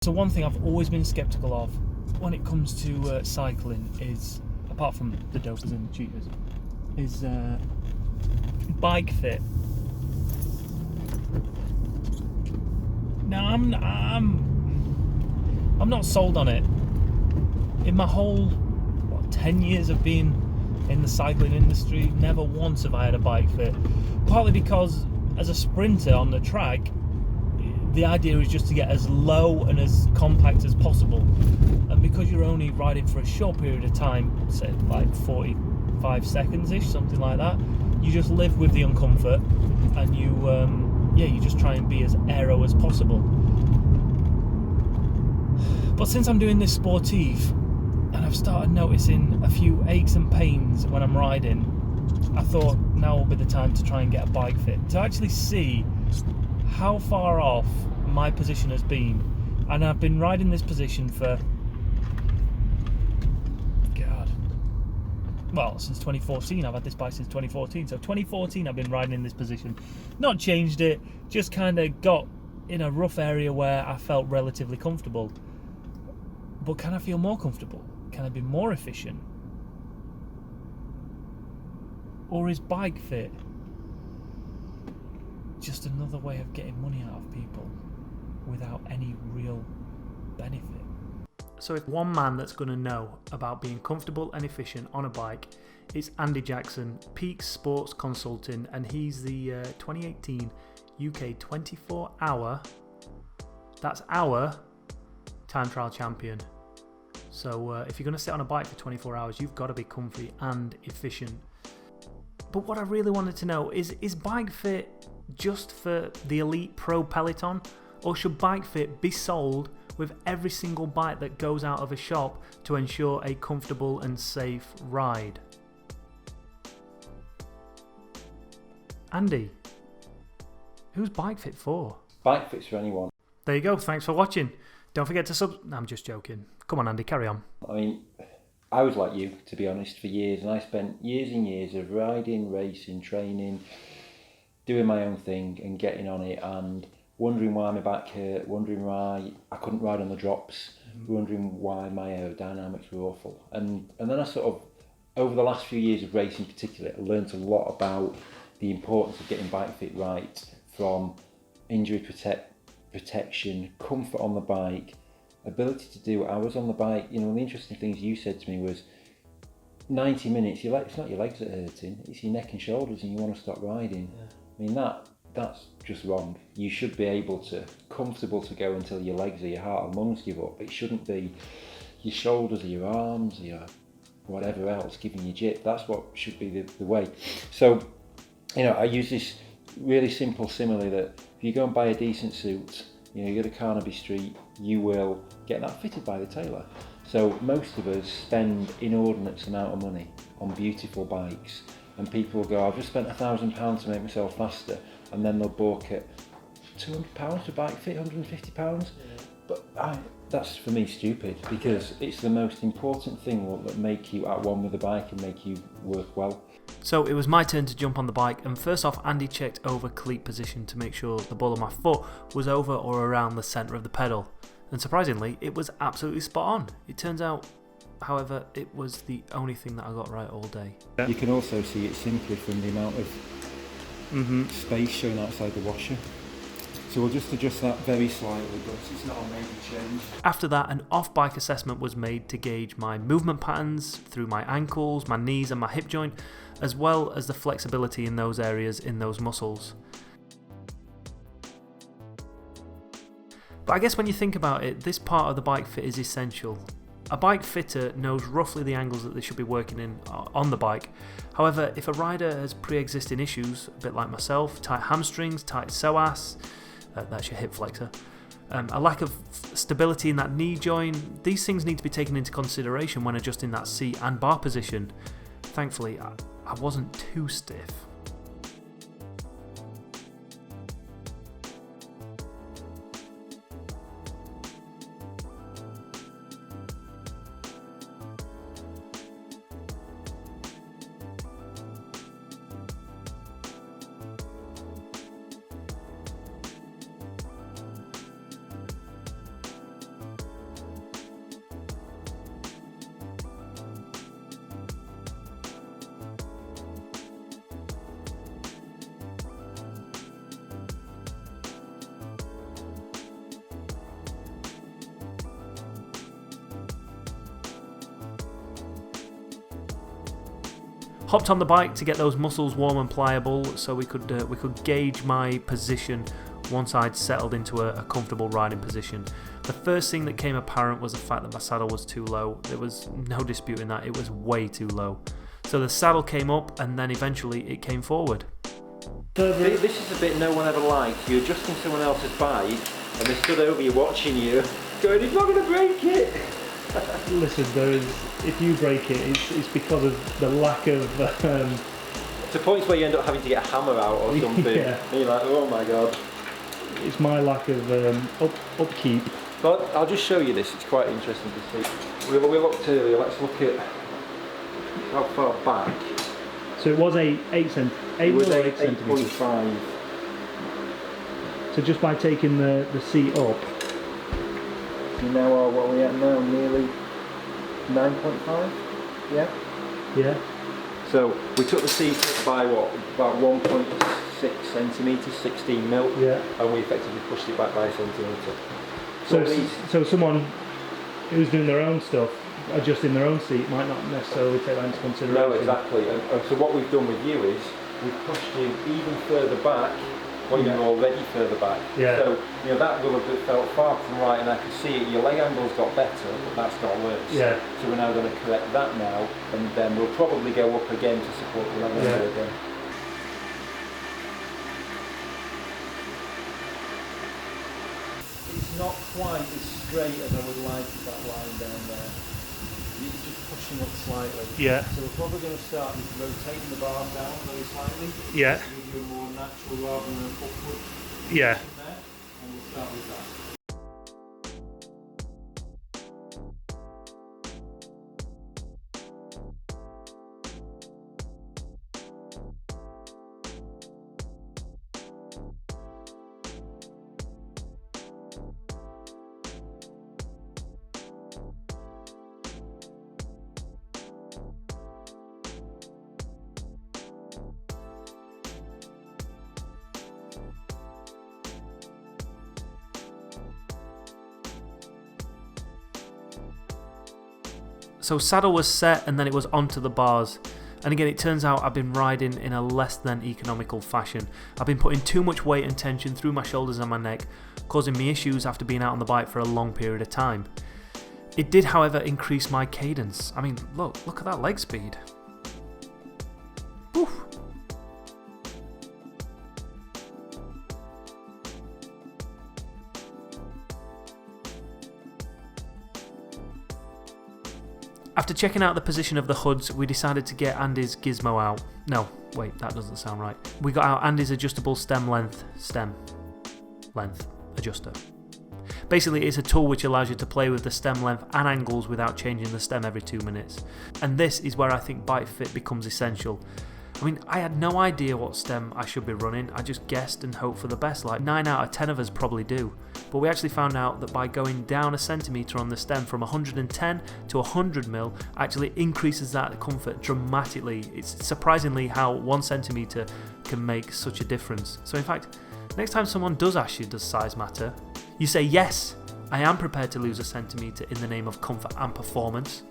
So one thing I've always been sceptical of when it comes to cycling is, apart from the dopers and the cheaters, is bike fit. Now I'm not sold on it. In my whole 10 years of being in the cycling industry, never once have I had a bike fit. Partly because as a sprinter on the track, the idea is just to get as low and as compact as possible, and because you're only riding for a short period of time, say like 45 seconds ish, something like that, you just live with the uncomfort, and you just try and be as aero as possible. But since I'm doing this sportive and I've started noticing a few aches and pains when I'm riding, I thought now will be the time to try and get a bike fit, to actually see how far off my position has been. And I've been riding this position for since 2014. I've had this bike since 2014, so 2014 I've been riding in this position, not changed it, just kind of got in a rough area where I felt relatively comfortable. But can I feel more comfortable? Can I be more efficient? Or is bike fit just another way of getting money out of people without any real benefit? So if one man that's going to know about being comfortable and efficient on a bike, it's Andy Jackson, Peak Sports Consulting, and he's the 2018 UK 24-hour, that's hour, time trial champion. So if you're going to sit on a bike for 24 hours, you've got to be comfy and efficient. But what I really wanted to know is bike fit just for the elite pro peloton, or should bike fit be sold with every single bike that goes out of a shop to ensure a comfortable and safe ride? Andy, who's bike fit for? Bike fit's for anyone. There you go, thanks for watching. Don't forget to No, I'm just joking. Come on Andy, carry on. I mean, I was like you, to be honest, for years, and I spent years and years of riding, racing, training, doing my own thing and getting on it, and wondering why my back hurt, wondering why I couldn't ride on the drops, wondering why my aerodynamics were awful. And then I sort of, over the last few years of racing particularly, I learned a lot about the importance of getting bike fit right, from injury protection, comfort on the bike, ability to do hours on the bike. You know, one of the interesting things you said to me was 90 minutes, it's not your legs that are hurting, it's your neck and shoulders and you want to stop riding. Yeah. I mean, that's just wrong. You should be able to, comfortable to go until your legs or your heart or lungs give up. It shouldn't be your shoulders or your arms or your whatever else giving you jip. That's what should be the way. So, you know, I use this really simple simile that if you go and buy a decent suit, you know, you go to Carnaby Street, you will get that fitted by the tailor. So most of us spend inordinate amount of money on beautiful bikes, and people will go, I've just spent £1,000 to make myself faster, and then they'll balk at £200 to bike fit, £150. Yeah. But that's for me stupid, because it's the most important thing that make you at one with the bike and make you work well. So it was my turn to jump on the bike, and first off Andy checked over cleat position to make sure the ball of my foot was over or around the centre of the pedal, and surprisingly it was absolutely spot on. It turns out, however, it was the only thing that I got right all day. You can also see it simply from the amount of space shown outside the washer. So we'll just adjust that very slightly, but it's not a major change. After that, an off-bike assessment was made to gauge my movement patterns through my ankles, my knees and my hip joint, as well as the flexibility in those areas in those muscles. But I guess when you think about it, this part of the bike fit is essential. A bike fitter knows roughly the angles that they should be working in on the bike. However, if a rider has pre-existing issues, a bit like myself, tight hamstrings, tight psoas, that's your hip flexor, a lack of stability in that knee joint, these things need to be taken into consideration when adjusting that seat and bar position. Thankfully, I wasn't too stiff. Hopped on the bike to get those muscles warm and pliable so we could gauge my position once I'd settled into a comfortable riding position. The first thing that came apparent was the fact that my saddle was too low. There was no disputing that, it was way too low. So the saddle came up and then eventually it came forward. This is a bit no one ever likes. You're adjusting someone else's bike and they stood over you watching you, going, "He's not going to break it." Listen, if you break it, it's because of the lack of... To points where you end up having to get a hammer out or something. Yeah. And you're like, oh my god. It's my lack of upkeep. But I'll just show you this, it's quite interesting to see. We looked earlier, let's look at how far back. So it was 8 centimetres. 8.5. So just by taking the seat up. You know what are we at now? Nearly 9.5? Yeah? Yeah. So we took the seat up by what? About 1.6 centimetres, 16 mil. Yeah. And we effectively pushed it back by a centimetre. So someone who's doing their own stuff, adjusting their own seat, might not necessarily take that into consideration. No, exactly. And so what we've done with you is we've pushed you even further back when you're already further back. Yeah. So that will have felt far from right, and I can see it. Your leg angle's got better, but that's got worse. Yeah. So we're now going to correct that now, and then we'll probably go up again to support the leg angle again. It's not quite as straight as I would like that line down there. It's just pushing up slightly. Yeah. So we're probably going to start with rotating the bar down very slightly. Yeah. To give you a more natural rather than an upward. Yeah. There, and we'll start with that. So saddle was set and then it was onto the bars. And again, it turns out I've been riding in a less than economical fashion. I've been putting too much weight and tension through my shoulders and my neck, causing me issues after being out on the bike for a long period of time. It did, however, increase my cadence. I mean, look at that leg speed. Oof. After checking out the position of the hoods, we decided to get Andy's gizmo out. No, wait, that doesn't sound right. We got out Andy's adjustable stem length adjuster. Basically, it's a tool which allows you to play with the stem length and angles without changing the stem every 2 minutes. And this is where I think bike fit becomes essential. I mean, I had no idea what stem I should be running. I just guessed and hoped for the best, like 9 out of 10 of us probably do. But we actually found out that by going down a centimetre on the stem from 110 to 100 mil actually increases that comfort dramatically. It's surprisingly how 1 centimetre can make such a difference. So in fact, next time someone does ask you, does size matter? You say, yes, I am prepared to lose a centimetre in the name of comfort and performance.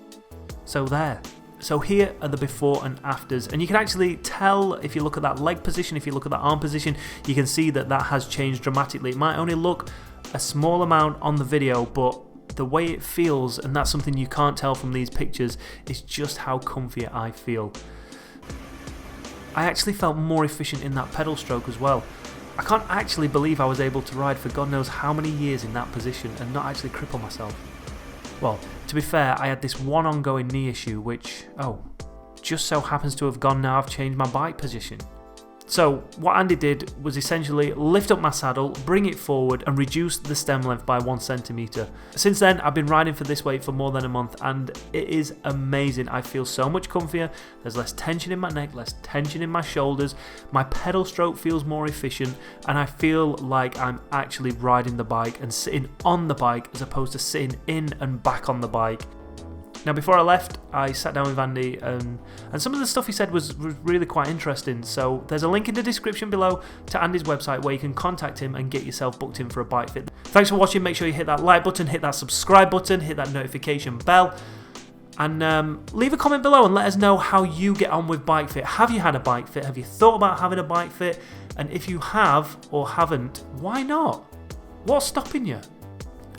So there. So here are the before and afters, and you can actually tell if you look at that leg position, if you look at that arm position, you can see that that has changed dramatically. It might only look a small amount on the video, but the way it feels, and that's something you can't tell from these pictures, is just how comfy I feel. I actually felt more efficient in that pedal stroke as well. I can't actually believe I was able to ride for God knows how many years in that position and not actually cripple myself. Well, to be fair, I had this one ongoing knee issue which, just so happens to have gone now I've changed my bike position. So what Andy did was essentially lift up my saddle, bring it forward and reduce the stem length by 1 centimetre. Since then I've been riding for this weight for more than a month and it is amazing. I feel so much comfier, there's less tension in my neck, less tension in my shoulders, my pedal stroke feels more efficient and I feel like I'm actually riding the bike and sitting on the bike as opposed to sitting in and back on the bike. Now before I left, I sat down with Andy and some of the stuff he said was really quite interesting, so there's a link in the description below to Andy's website where you can contact him and get yourself booked in for a bike fit. Thanks for watching, make sure you hit that like button, hit that subscribe button, hit that notification bell, And leave a comment below and let us know how you get on with bike fit. Have you had a bike fit? Have you thought about having a bike fit? And if you have or haven't, why not? What's stopping you?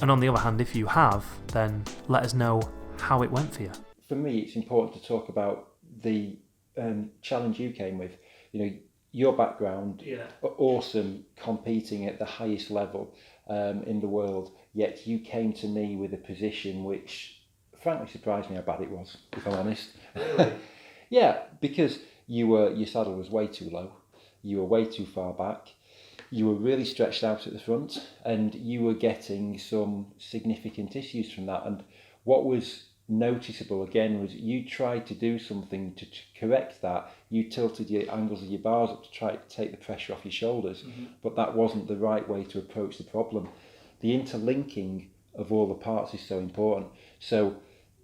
And on the other hand, if you have, then let us know how it went for you. For me, it's important to talk about the challenge you came with. You know, your background, awesome, competing at the highest level in the world, yet you came to me with a position which frankly surprised me how bad it was, if I'm honest. Really? Yeah, because your saddle was way too low, you were way too far back, you were really stretched out at the front, and you were getting some significant issues from that. And what was noticeable again was you tried to do something to correct that. You tilted your angles of your bars up to try to take the pressure off your shoulders, but that wasn't the right way to approach the problem. The interlinking of all the parts is so important. So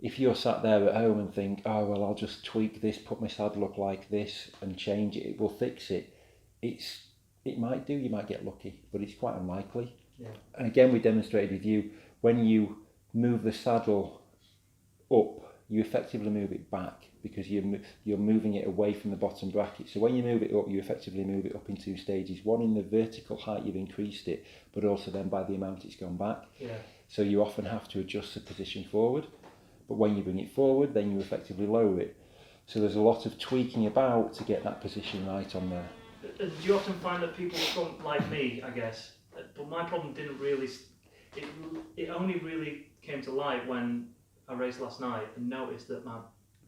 if you're sat there at home and think, oh well, I'll just tweak this, put my saddle up like this and change it, it will fix it. It might do, you might get lucky, but it's quite unlikely. Yeah. And again, we demonstrated with you, when you move the saddle up, you effectively move it back because you're moving it away from the bottom bracket. So when you move it up, you effectively move it up in two stages. One, in the vertical height, you've increased it, but also then by the amount it's gone back. Yeah. So you often have to adjust the position forward. But when you bring it forward, then you effectively lower it. So there's a lot of tweaking about to get that position right on there. Do you often find that people come like me, I guess, but my problem didn't really, it only really came to light when I raced last night and noticed that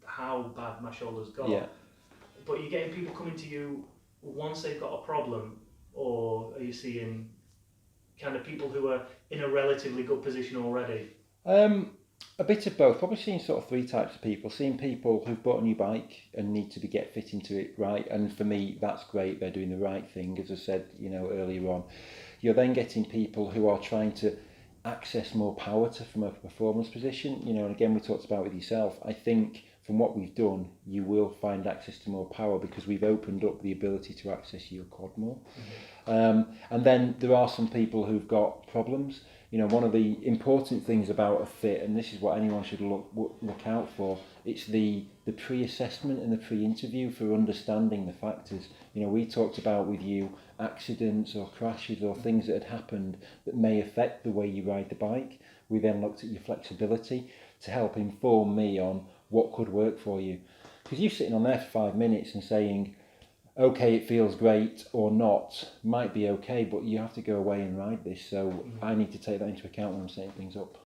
how bad my shoulders got. Yeah. But you're getting people coming to you once they've got a problem, or are you seeing kind of people who are in a relatively good position already? A bit of both. Probably seeing sort of three types of people. Seeing people who've bought a new bike and need to get fit into it right. And for me, that's great. They're doing the right thing, as I said, earlier on. You're then getting people who are trying to access more power from a performance position. And again, we talked about with yourself. I think from what we've done, you will find access to more power because we've opened up the ability to access your quad more. And then there are some people who've got problems. One of the important things about a fit, and this is what anyone should look out for, it's the pre-assessment and the pre-interview for understanding the factors. We talked about with you accidents or crashes or things that had happened that may affect the way you ride the bike. We then looked at your flexibility to help inform me on what could work for you. Because you sitting on there for 5 minutes and saying, okay, it feels great or not, might be okay, but you have to go away and ride this. So I need to take that into account when I'm setting things up.